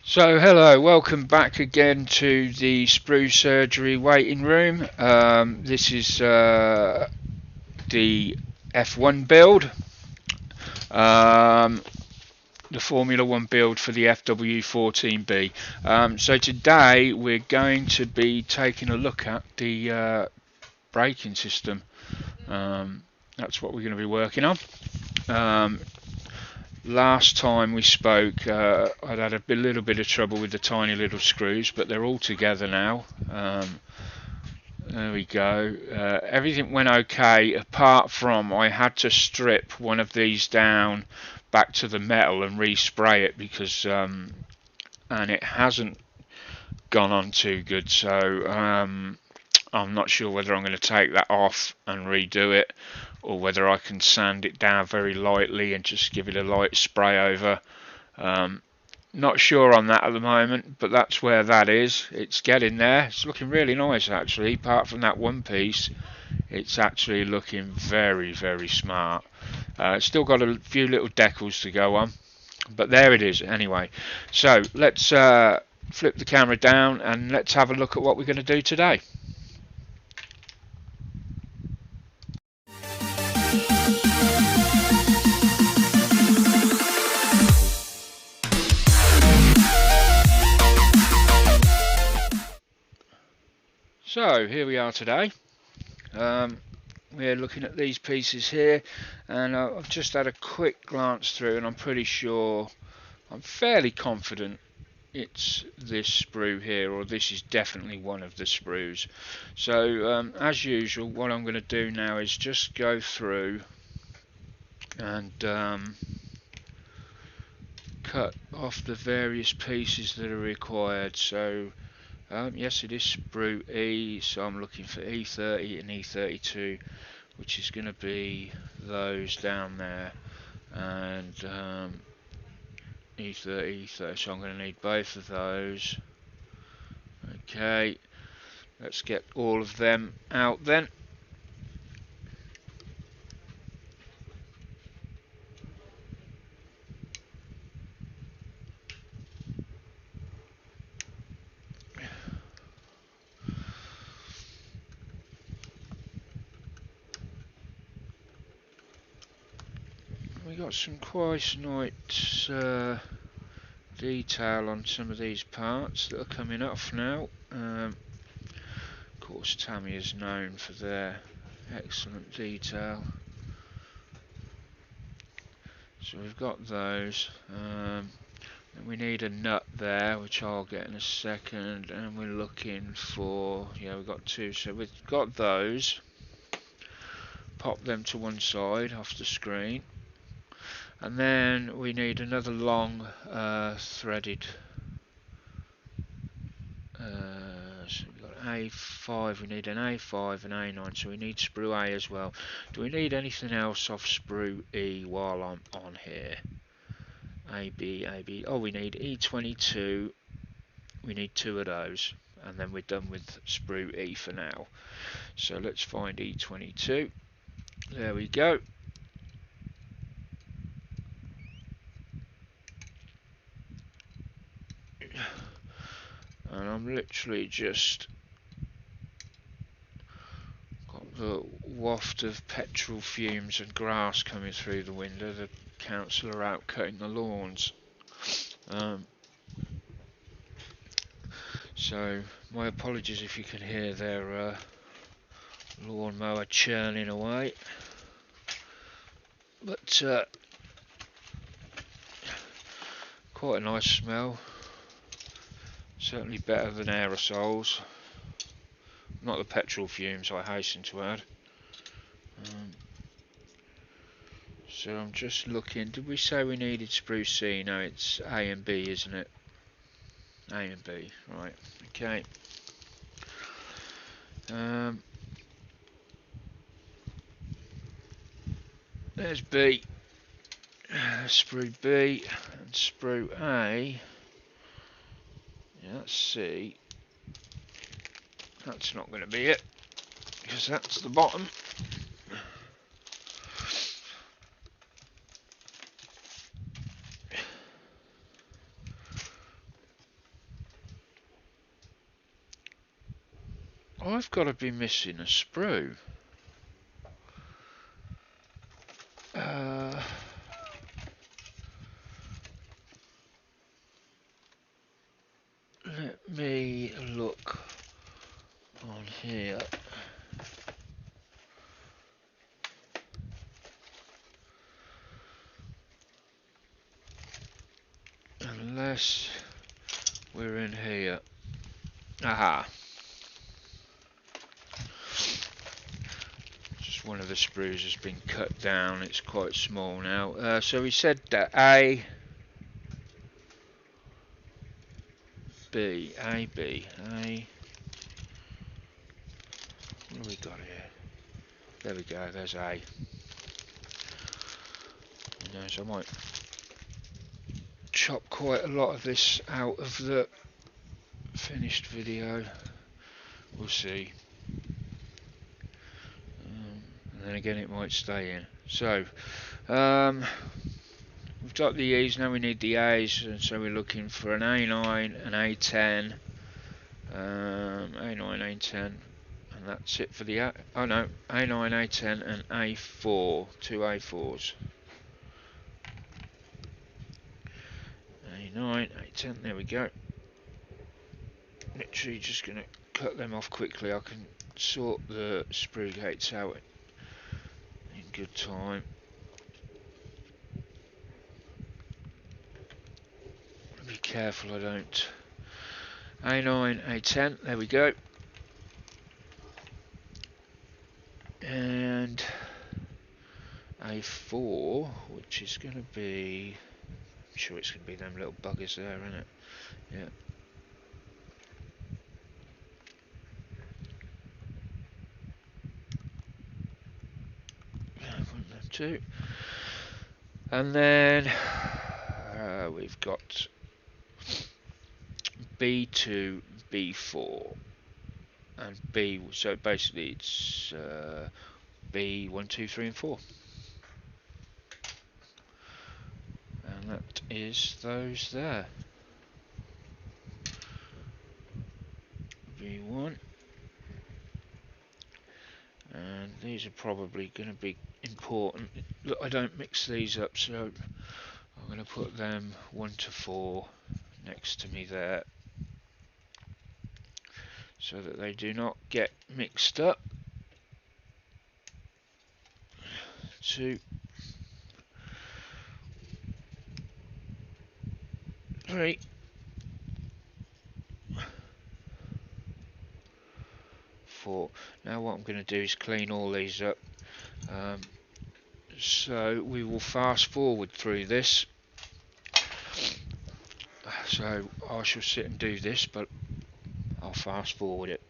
So hello, welcome back again to the SprueSurgery Waiting Room. This is the F1 build, the Formula 1 build for the FW14B. So today we're going to be taking a look at the braking system. That's what we're going to be working on. Last time we spoke, I'd had a little bit of trouble with the tiny little screws, but they're all together now. There we go. Everything went okay, apart from I had to strip one of these down back to the metal and respray it because, and it hasn't gone on too good. So I'm not sure whether I'm going to take that off and redo it, or whether I can sand it down very lightly and just give it a light spray over. Not sure on that at the moment, but that's where that is. It's getting there. It's looking really nice actually. Apart from that one piece, it's actually looking very, very smart. It's still got a few little decals to go on, but there it is anyway. So let's flip the camera down and let's have a look at what we're going to do today. So here we are today. We're looking at these pieces here, and I've just had a quick glance through, and I'm pretty sure, I'm fairly confident it's this sprue here, or this is definitely one of the sprues. So as usual, what I'm going to do now is just go through and cut off the various pieces that are required. So yes, it is sprue E, so I'm looking for E30 and E32, which is going to be those down there, and E30, E30, so I'm going to need both of those. Okay, let's get all of them out then. We got some quite nice detail on some of these parts that are coming off now. Of course, Tamiya is known for their excellent detail. So we've got those. And we need a nut there, which I'll get in a second. And we're looking for, yeah, we've got two. So we've got those. Pop them to one side off the screen. And then we need another long threaded. So we've got A5, we need an A5 and A9, so we need sprue A as well. Do we need anything else off sprue E while I'm on here? AB, AB, oh, we need E22, we need two of those, and then we're done with sprue E for now. So let's find E22, there we go. And I'm literally just got the waft of petrol fumes and grass coming through the window. The council are out cutting the lawns. So my apologies if you can hear their lawnmower churning away. But quite a nice smell. Certainly better than aerosols. Not the petrol fumes, I hasten to add. So I'm just looking. Did we say we needed sprue C? No, it's A and B, isn't it? A and B, right? Okay. There's B, sprue B, and sprue A. Yeah, that's C. That's not going to be it, because that's the bottom. I've got to be missing a sprue. Let me look on here. Unless we're in here. Aha. Just one of the sprues has been cut down. It's quite small now. So we said that A, B. What have we got here? There we go, there's A. So I might chop quite a lot of this out of the finished video. We'll see. And then again it might stay in. So, we've got the E's, now we need the A's, and so we're looking for an A9, an A10, A9, A10, and that's it for the A. Oh no, A9, A10, and A4, two A4s. A9, A10, there we go. Literally just going to cut them off quickly. I can sort the sprue gates out in good time. Be careful I don't. A9, A10, there we go. And A4, which is going to be, I'm sure it's going to be them little buggers there, isn't it? Yeah. Them two. And then we've got B2, B4, and B, so basically it's B1, 2, 3 and 4. And that is those there. B1. And these are probably going to be important. Look, I don't mix these up, so I'm going to put them 1 to 4 next to me there, so that they do not get mixed up. 2, 3, 4. Now what I'm going to do is clean all these up. So we will fast forward through this. So I shall sit and do this, but I'll fast forward it.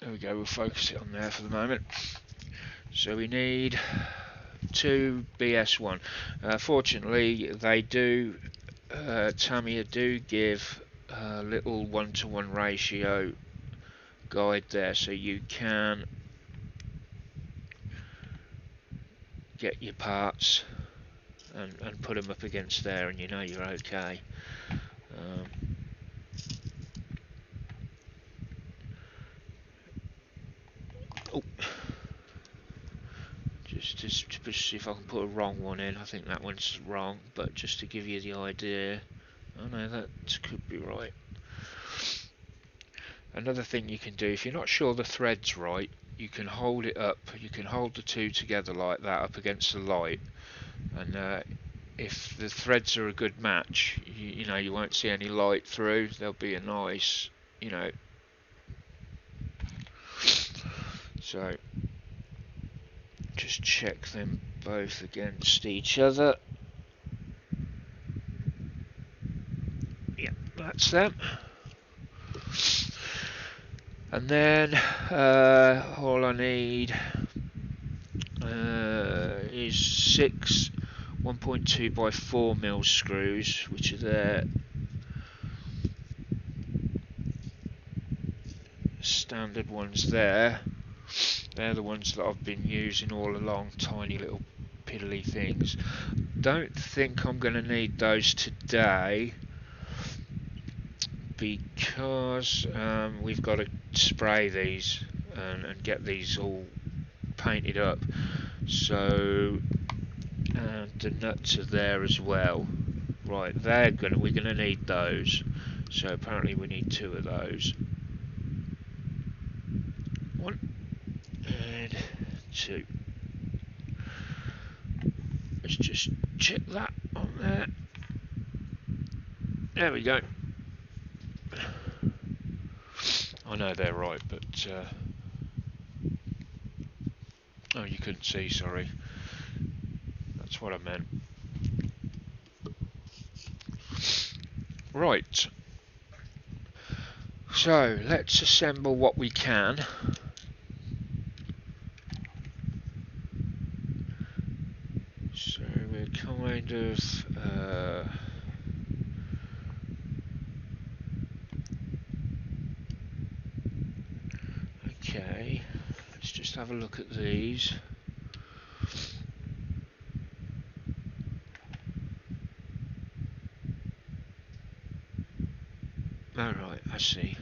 There we go, we'll focus it on there for the moment. So we need 2 BS1. Fortunately, they do, Tamiya do give a little 1-to-1 ratio guide there, so you can get your parts and put them up against there, and you know you're okay. Oh, just to see if I can put a wrong one in. I think that one's wrong, but just to give you the idea. Oh no, that could be right. Another thing you can do, if you're not sure the thread's right, you can hold it up, you can hold the two together like that up against the light, and if the threads are a good match, you know, you won't see any light through. There'll be a nice, you know, so just check them both against each other. Yeah, that's them. And then all I need is 6 1.2 by 4mm screws, which are there, standard ones there. They're the ones that I've been using all along, tiny little piddly things. Don't think I'm going to need those today, because we've got to spray these and get these all painted up. So the nuts are there as well. Right, we're gonna need those. So apparently we need 2 of those. 1 and 2. Let's just check that on there. There we go. I know they're right, but oh, you couldn't see, sorry. That's what I meant. Right. So let's assemble what we can. So we're kind of okay. Let's just have a look at these. All right, I see.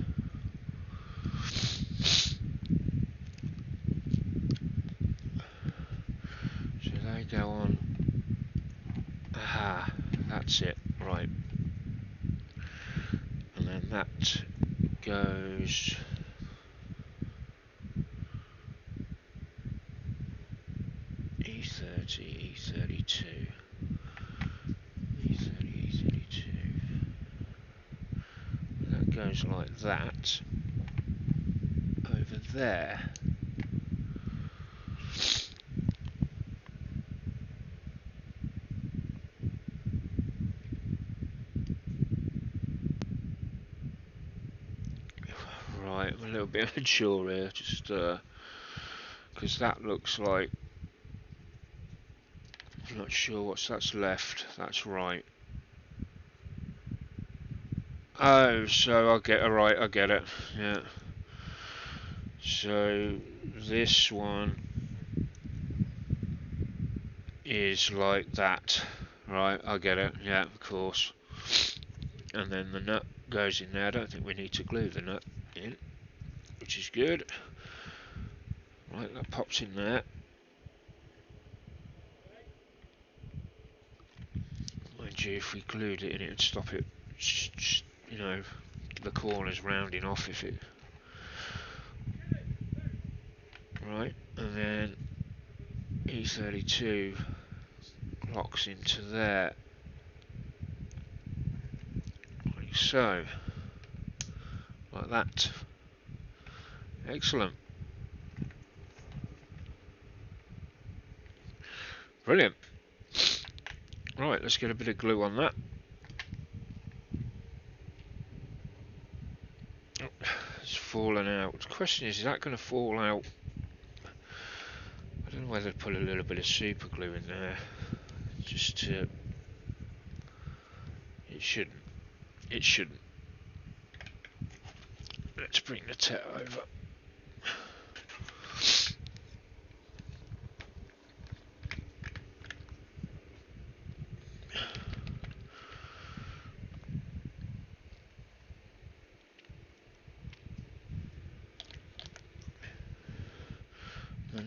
So they go on. Aha, that's it. Right. And then that goes E30, E32, E30, E32. That goes like that over there. Right, I'm a little bit unsure here, just because that looks like, I'm not sure that's left, that's right. Oh, so I get it, right, I get it, yeah. So this one is like that, right, I get it, yeah, of course. And then the nut goes in there. I don't think we need to glue the nut in, which is good. Right, that pops in there. Mind you, if we glued it in, it would stop it, you know, the corners rounding off if it. Right, and then E32 locks into there, like so, like that. Excellent. Brilliant. Right, let's get a bit of glue on that. It's fallen out. The question is that going to fall out? I don't know whether to put a little bit of super glue in there, just to. It shouldn't. It shouldn't. Let's bring the tet over.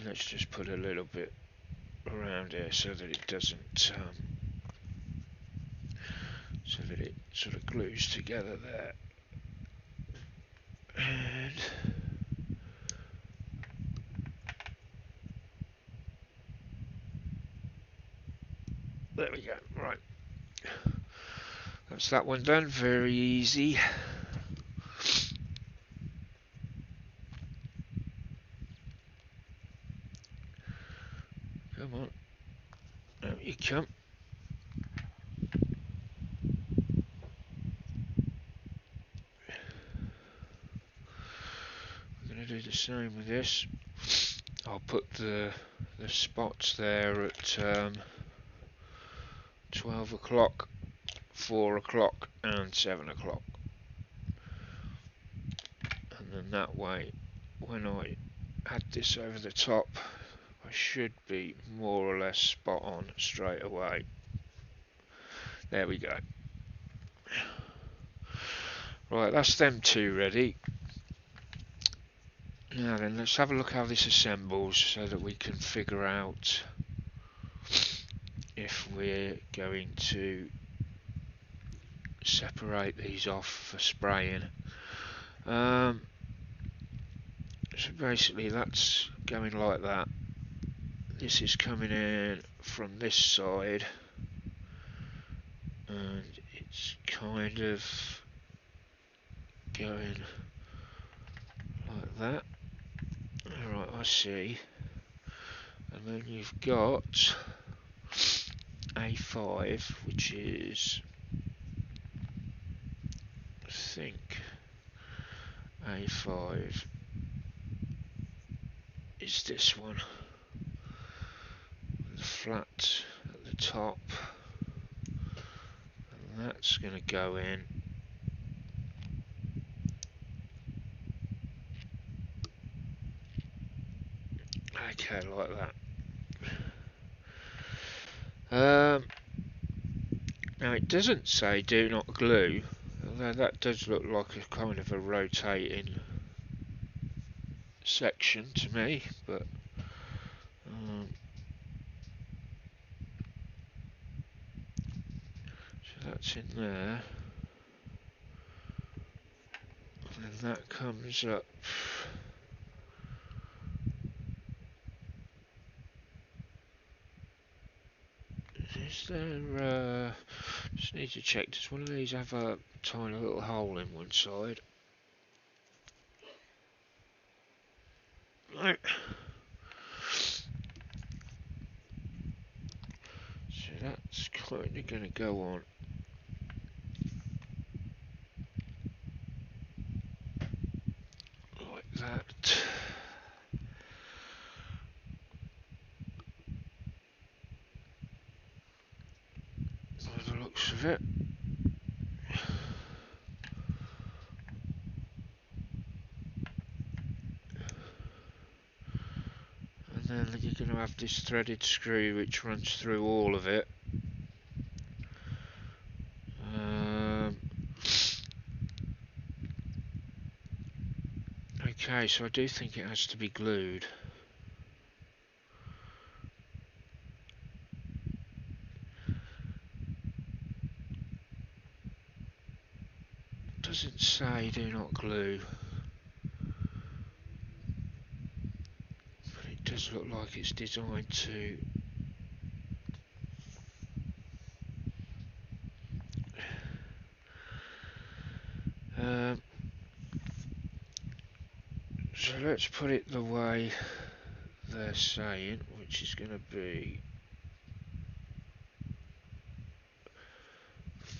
let's just put a little bit around here so that it doesn't, so that it sort of glues together there. And there we go. Right, that's that one done. Very easy. Come on, out you come. We're going to do the same with this. I'll put the spots there at 12 o'clock, 4 o'clock and 7 o'clock, and then that way when I add this over the top I should be more or less spot on straight away. There we go. Right, that's them two ready. Now then, let's have a look how this assembles so that we can figure out if we're going to separate these off for spraying. So basically that's going like that. This is coming in from this side and it's kind of going like that. Alright, I see. And then you've got A5, which is, I think A5 is this one, the flat at the top, and that's going to go in. Okay, like that. Now it doesn't say do not glue, although that does look like a kind of a rotating section to me, but so that's in there, and then that comes up. Is there, just need to check, does one of these have a tiny little hole in one side? No. So that's kind of going to go on like that. By the looks of it. And then you're going to have this threaded screw which runs through all of it. Okay, so I do think it has to be glued. Doesn't say do not glue, but it does look like it's designed to. So let's put it the way they're saying, which is going to be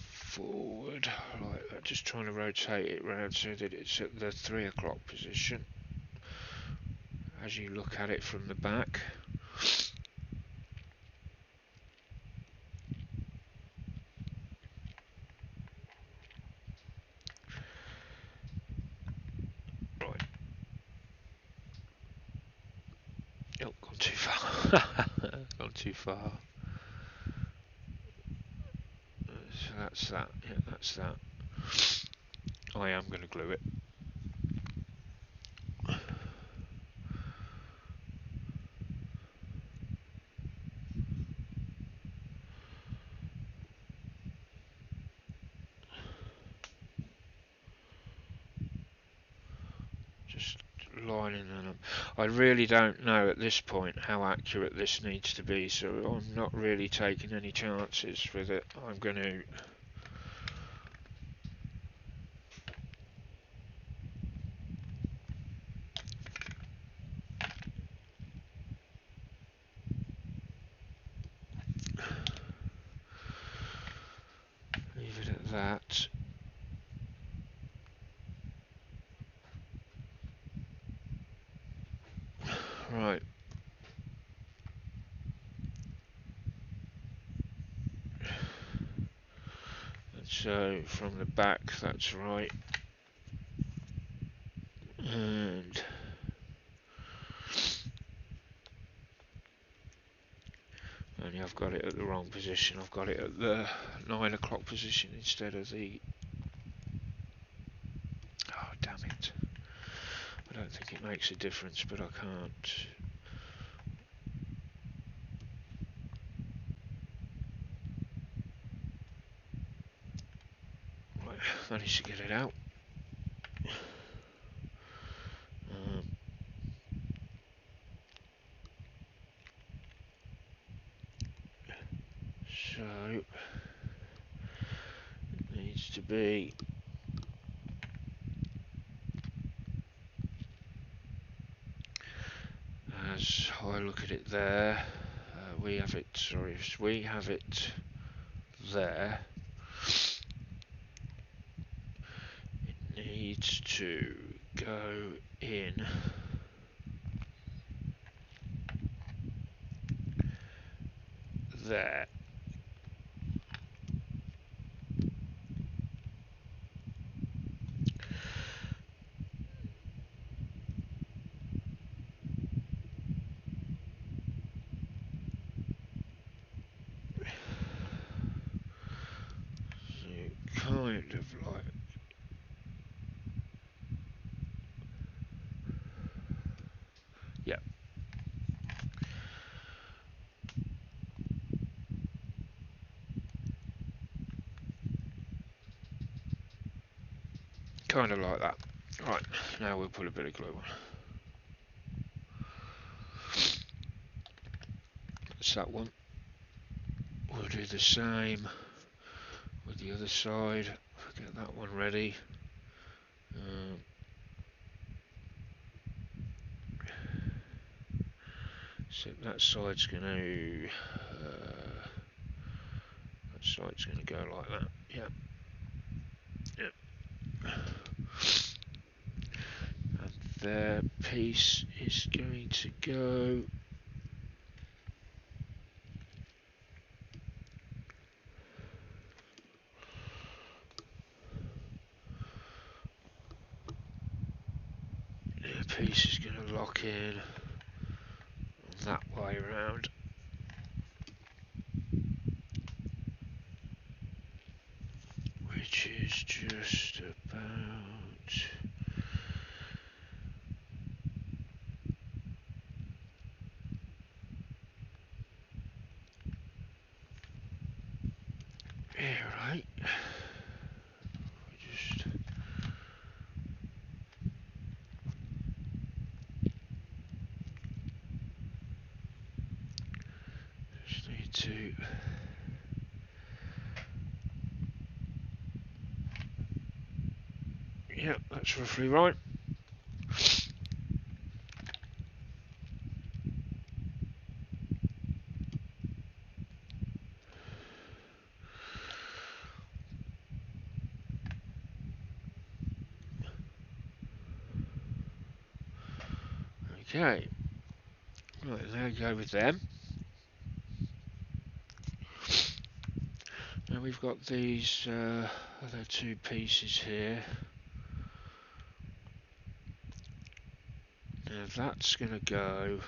forward, like that. Just trying to rotate it round so that it's at the 3 o'clock position as you look at it from the back. Right. Oh, gone too far. Gone too far. So that's that. Yeah, that's that. I am going to glue it. just lining them up. I really don't know at this point how accurate this needs to be, so I'm not really taking any chances with it. I'm going to leave it at that. Right. So from the back, that's right. And only I've got it at the wrong position. I've got it at the 9 o'clock position instead of the... Oh, damn it. I don't think it makes a difference, but I can't... Right, managed to get it out. So it needs to be as I look at it there. We have it. Sorry, we have it there. It needs to go in there. Kind of like, yeah. Kind of like that. Right, now we'll put a bit of glue on. That's that one. We'll do the same with the other side. Get that one ready. So that side's going to go like that. Yep. And their piece is going to go piece is going to lock in that way around. Which is just about here, right? Just need to yep, that's roughly right. Okay, right, there we go with them. Now we've got these other two pieces here. Now that's going to go,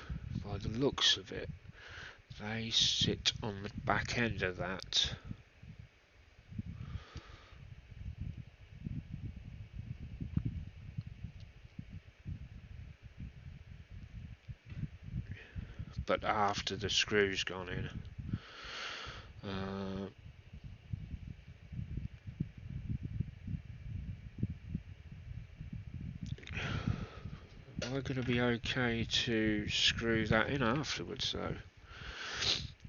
by the looks of it, they sit on the back end of that. But after the screw's gone in. I going to be okay to screw that in afterwards though?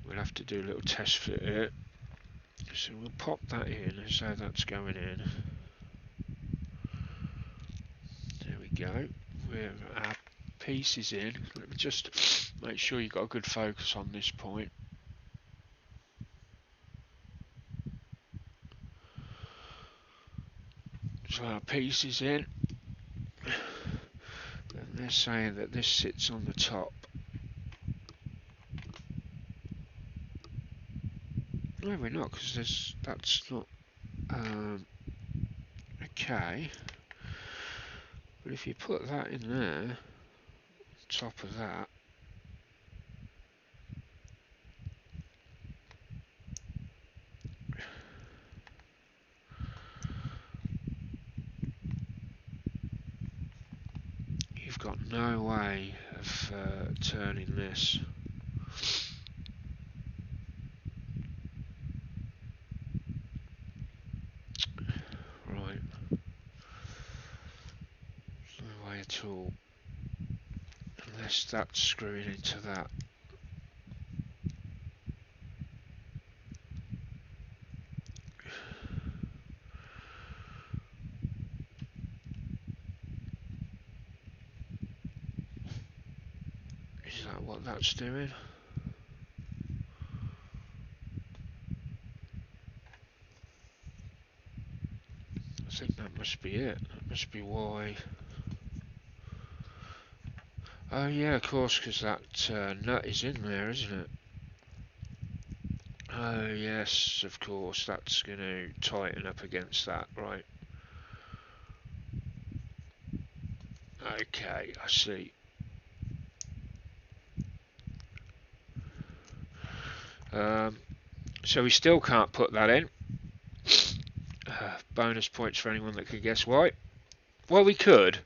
We'll have to do a little test fit here. So we'll pop that in as though that's going in. There we go. With our pieces in. Let me just make sure you've got a good focus on this point. So our piece is in. And they're saying that this sits on the top. No, we're not, because that's not okay. But if you put that in there, top of that, you've got no way of turning this. Right. No way at all. Unless that's screwing into that. Is that what that's doing? I think that must be it. That must be why. Oh yeah, of course, because that nut is in there, isn't it? Oh yes, of course, that's going to tighten up against that, right? Okay, I see. So we still can't put that in. Bonus points for anyone that can guess why. Well, we could.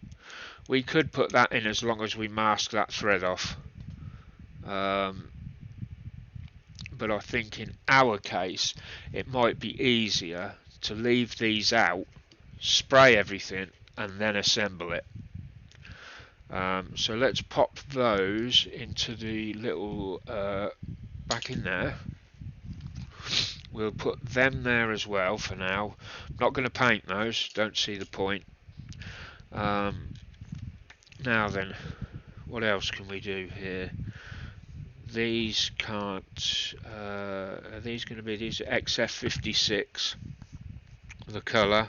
We could put that in as long as we mask that thread off. But I think in our case, it might be easier to leave these out, spray everything, and then assemble it. So let's pop those into the little back in there. We'll put them there as well for now. I'm not going to paint those, don't see the point. Now then, what else can we do here? These can't, are these going to be, these are XF56, the colour,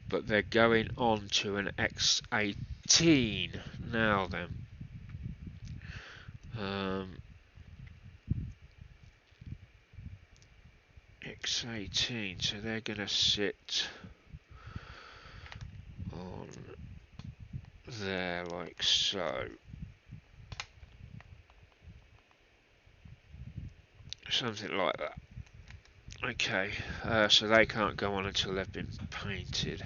but they're going on to an X18. Now then, X18, so they're going to sit on there like so. Something like that. Okay, so they can't go on until they've been painted.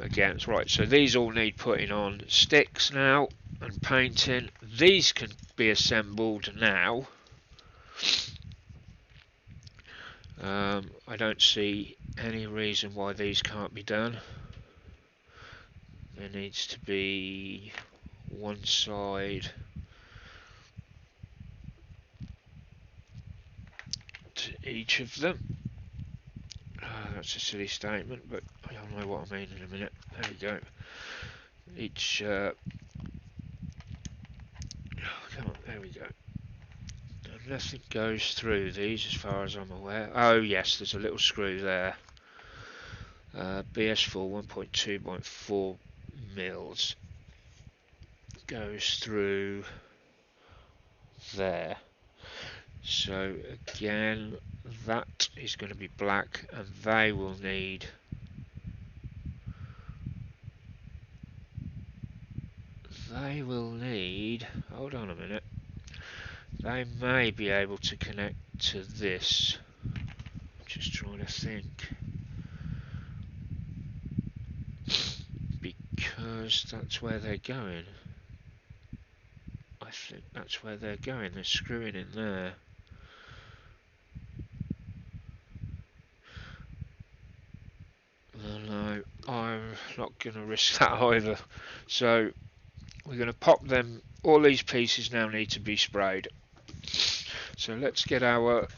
Again, it's right, so these all need putting on sticks now and painting. These can be assembled now. I don't see any reason why these can't be done. There needs to be one side to each of them. That's a silly statement, but you'll know what I mean in a minute. There we go. Each come on, there we go. Nothing goes through these as far as I'm aware. Oh yes, there's a little screw there. BS4 1.2.4 mils goes through there. So again, that is going to be black, and they will need hold on a minute, they may be able to connect to this. I'm just trying to think, because that's where they're going. I think that's where they're going. They're screwing in there. No, I'm not going to risk that either. So we're going to pop them. All these pieces now need to be sprayed. So let's get our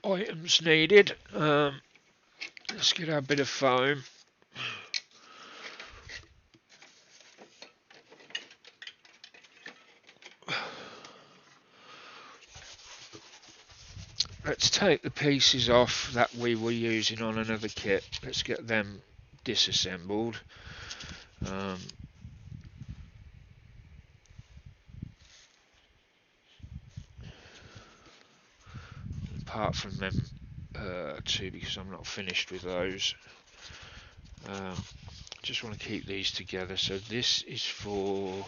items needed. Let's get our bit of foam. Let's take the pieces off that we were using on another kit. Let's get them disassembled. Apart from them two, because I'm not finished with those. Just want to keep these together. So this is for...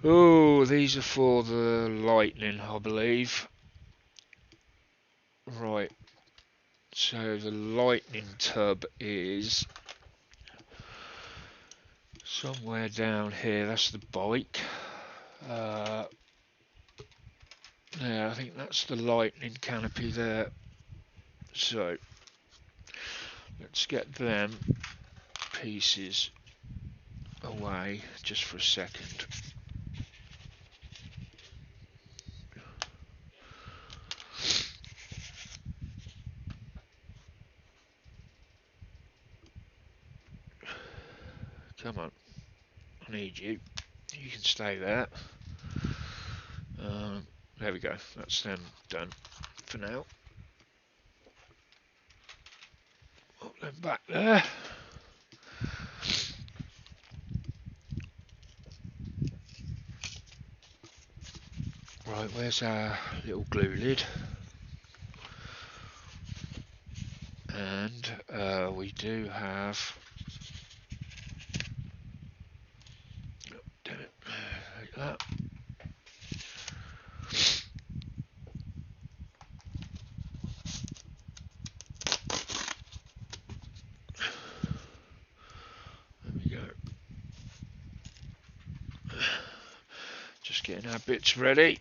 Oh, these are for the lightning, I believe. Right. So the lightning tub is somewhere down here. That's the bike. Yeah, I think that's the lightning canopy there. So let's get them pieces away just for a second. Come on, I need you. You can stay there. There we go. That's them done for now. Put them back there. Right, where's our little glue lid? And we do have... Oh, damn it. Like that. There we go. Just getting our bits ready.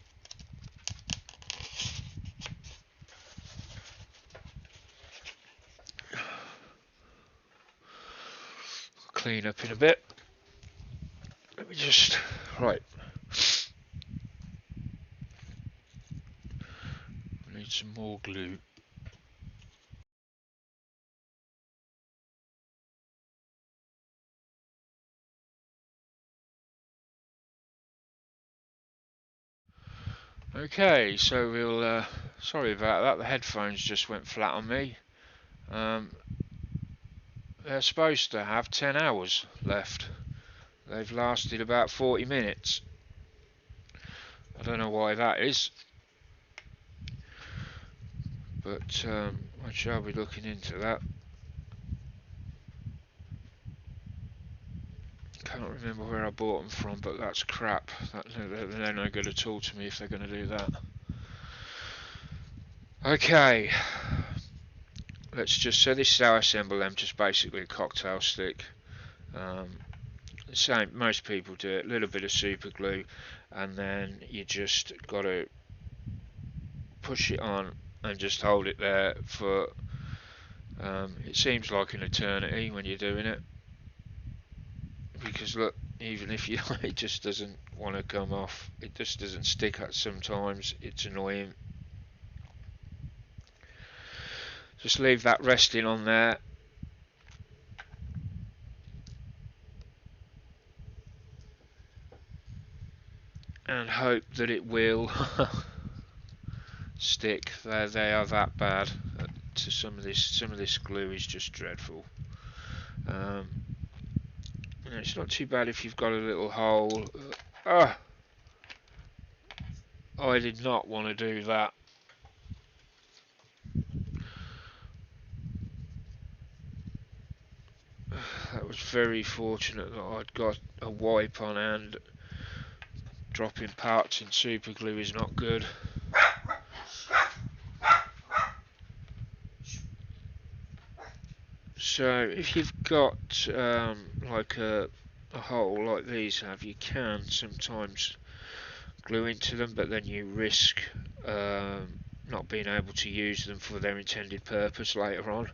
Clean up in a bit. Let me just... Right. We need some more glue. Okay, so we'll... sorry about that, the headphones just went flat on me. They're supposed to have 10 hours left. They've lasted about 40 minutes. I don't know why that is, but I shall be looking into that. Can't remember where I bought them from, but that's crap. They're no good at all to me if they're going to do that. Okay, let's just... So this is how I assemble them, just basically a cocktail stick. The same, most people do it, a little bit of super glue, and then you just got to push it on and just hold it there for it seems like an eternity when you're doing it, because look, even if you it just doesn't want to come off, it just doesn't stick at sometimes. It's annoying. Just leave that resting on there. And hope that it will stick. They are that bad. To some of this glue is just dreadful. It's not too bad if you've got a little hole. I did not want to do that. That was very fortunate that I'd got a wipe on hand. Dropping parts in super glue is not good. So if you've got like a hole like these have, you can sometimes glue into them, but then you risk not being able to use them for their intended purpose later on.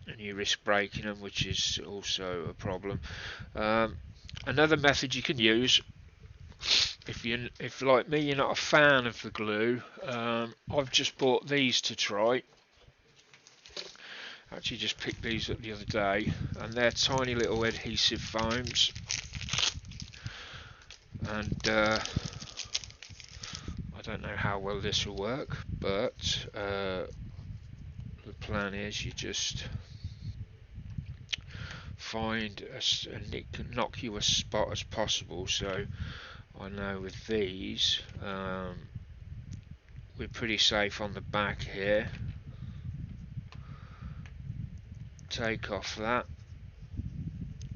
And you risk breaking them, which is also a problem. Another method you can use, if like me you're not a fan of the glue, I've just bought these to try. Actually just picked these up the other day, and they're tiny little adhesive foams, and I don't know how well this will work, but the plan is you just find as innocuous spot as possible. So I know with these we're pretty safe on the back here. Take off that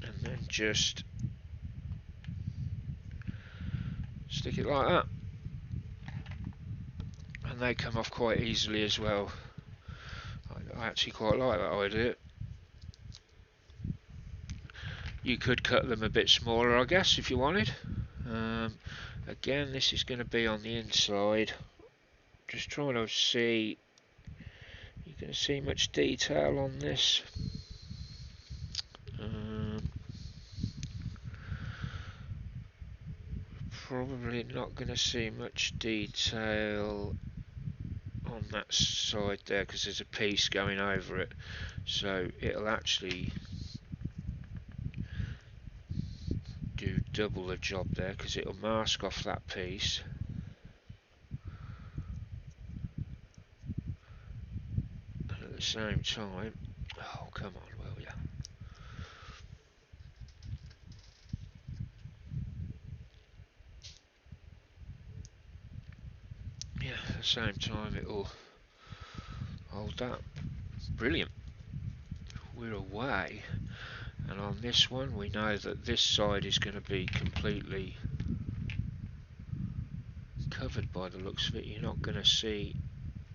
and then just stick it like that, and they come off quite easily as well. I actually quite like that idea. You could cut them a bit smaller, I guess, if you wanted. Again, this is going to be on the inside. Just trying to see. You can see much detail on this. Probably not going to see much detail on that side there because there's a piece going over it, so it'll actually do double the job there because it'll mask off that piece. And at the same time, oh come on, will ya? Yeah, at the same time it'll hold that. Brilliant. We're away, and on this one we know that this side is going to be completely covered by the looks of it. You're not going to see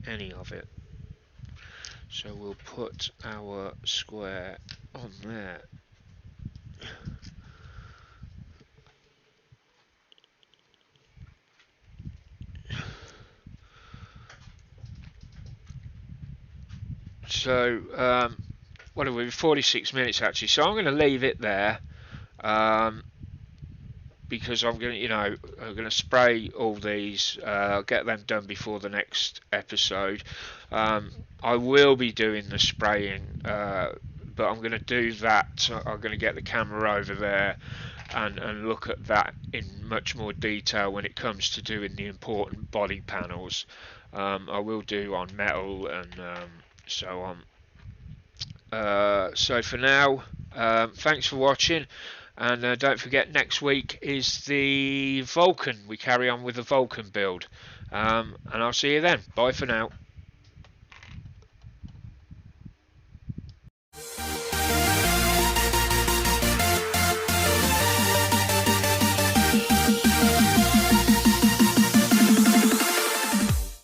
any of it, so we'll put our square on there. So what are we, 46 minutes actually, so I'm going to leave it there because I'm going to, I'm going to spray all these, get them done before the next episode. I will be doing the spraying, but I'm going to do that. I'm going to get the camera over there and look at that in much more detail when it comes to doing the important body panels. I will do on metal and so on. So for now, thanks for watching, and don't forget next week is the Vulcan. We carry on with the Vulcan build, and I'll see you then. Bye for now.